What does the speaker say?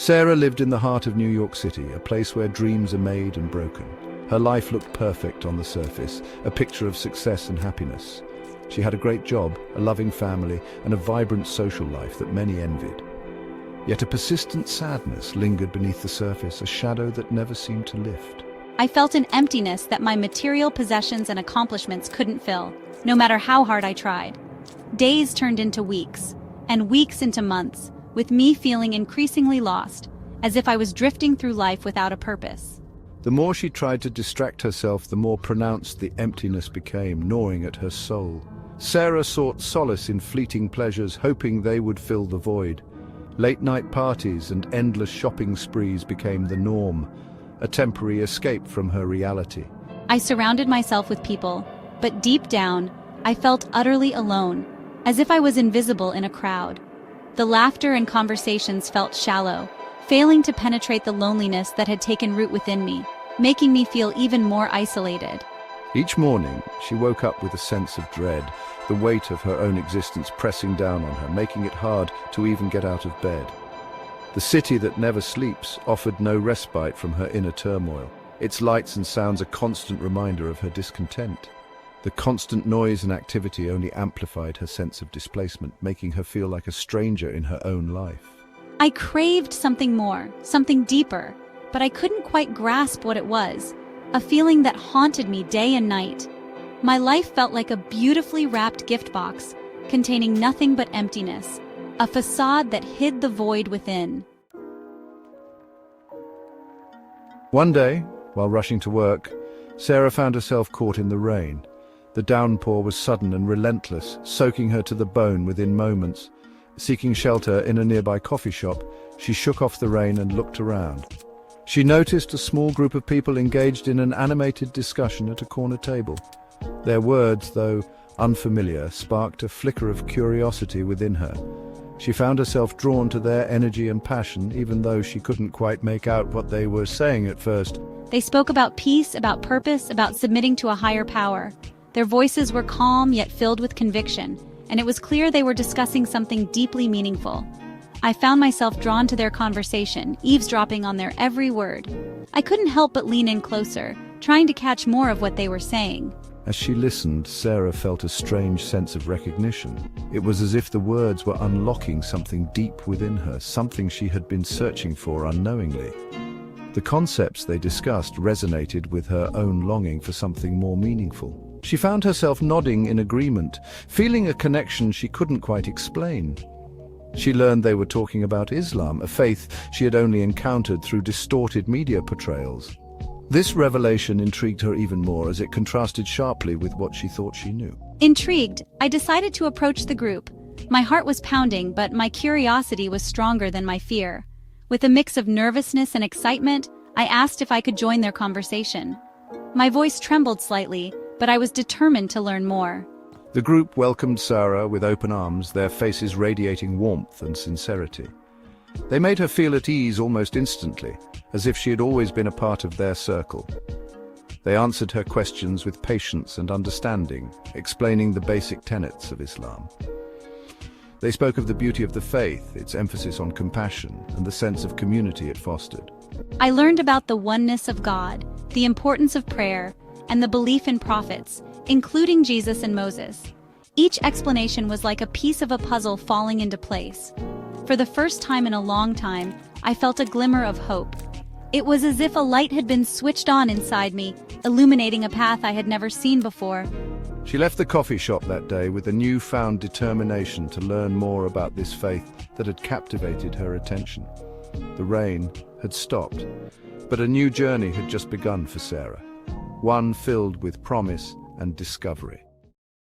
Sarah lived in the heart of New York City, a place where dreams are made and broken. Her life looked perfect on the surface, a picture of success and happiness. She had a great job, a loving family, and a vibrant social life that many envied. Yet a persistent sadness lingered beneath the surface, a shadow that never seemed to lift. I felt an emptiness that my material possessions and accomplishments couldn't fill, no matter how hard I tried. Days turned into weeks, and weeks into months, with me feeling increasingly lost, as if I was drifting through life without a purpose. The more she tried to distract herself, the more pronounced the emptiness became, gnawing at her soul. Sarah sought solace in fleeting pleasures, hoping they would fill the void. Late-night parties and endless shopping sprees became the norm, a temporary escape from her reality. I surrounded myself with people, but deep down, I felt utterly alone, as if I was invisible in a crowd. The laughter and conversations felt shallow, failing to penetrate the loneliness that had taken root within me, making me feel even more isolated. Each morning, she woke up with a sense of dread, the weight of her own existence pressing down on her, making it hard to even get out of bed. The city that never sleeps offered no respite from her inner turmoil. Its lights and sounds a constant reminder of her discontent. The constant noise and activity only amplified her sense of displacement, making her feel like a stranger in her own life. I craved something more, something deeper, but I couldn't quite grasp what it was, a feeling that haunted me day and night. My life felt like a beautifully wrapped gift box, containing nothing but emptiness, a facade that hid the void within. One day, while rushing to work, Sarah found herself caught in the rain. The downpour was sudden and relentless, soaking her to the bone within moments. Seeking shelter in a nearby coffee shop, she shook off the rain and looked around. She noticed a small group of people engaged in an animated discussion at a corner table. Their words, though unfamiliar, sparked a flicker of curiosity within her. She found herself drawn to their energy and passion, even though she couldn't quite make out what they were saying at first. They spoke about peace, about purpose, about submitting to a higher power. Their voices were calm yet filled with conviction, and it was clear they were discussing something deeply meaningful. I found myself drawn to their conversation, eavesdropping on their every word. I couldn't help but lean in closer, trying to catch more of what they were saying. As she listened, Sarah felt a strange sense of recognition. It was as if the words were unlocking something deep within her, something she had been searching for unknowingly. The concepts they discussed resonated with her own longing for something more meaningful. She found herself nodding in agreement, feeling a connection she couldn't quite explain. She learned they were talking about Islam, a faith she had only encountered through distorted media portrayals. This revelation intrigued her even more, as it contrasted sharply with what she thought she knew. Intrigued, I decided to approach the group. My heart was pounding, but my curiosity was stronger than my fear. With a mix of nervousness and excitement, I asked if I could join their conversation. My voice trembled slightly, but I was determined to learn more. The group welcomed Sarah with open arms, their faces radiating warmth and sincerity. They made her feel at ease almost instantly, as if she had always been a part of their circle. They answered her questions with patience and understanding, explaining the basic tenets of Islam. They spoke of the beauty of the faith, its emphasis on compassion, and the sense of community it fostered. I learned about the oneness of God, the importance of prayer, and the belief in prophets, including Jesus and Moses. Each explanation was like a piece of a puzzle falling into place. For the first time in a long time, I felt a glimmer of hope. It was as if a light had been switched on inside me, illuminating a path I had never seen before. She left the coffee shop that day with a newfound determination to learn more about this faith that had captivated her attention. The rain had stopped, but a new journey had just begun for Sarah, one filled with promise and discovery.